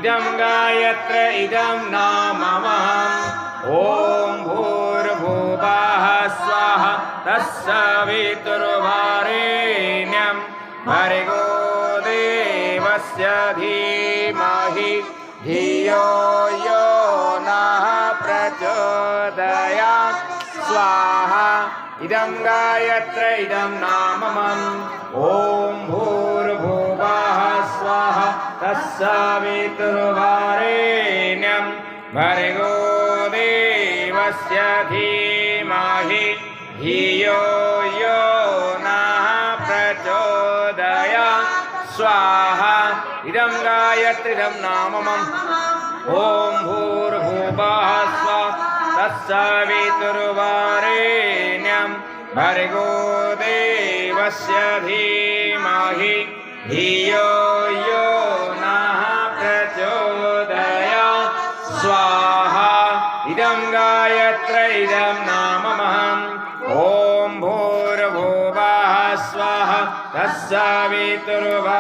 इदं गायत्र इदं नाममहम् ॐ भूर्भुवः स्वः तत्सवितुर्वरेण्यं भर्गो देवस्य धीमहि धियो यो नः प्रचोदयात् स्वाहा इदं गायत्र इदं नाममम् ॐ भूर्भुवः स्वः तत्सवितुर्वरेण्यं भर्गो देवस्य धीमहि धियो यो नः प्रचोदयात् स्वाहा इदं गायत्रीदं नाममम् ॐ भूर्भुवः स्वः तत्सवितुर्वरेण्यं भर्गो देवस्य धीमहि धियो यो नः प्रचोदयात् स्वाहा इदं गायत्रीदं नाममहम् ॐ भूर्भुवः स्वः तत्सवितुर्वरेण्यं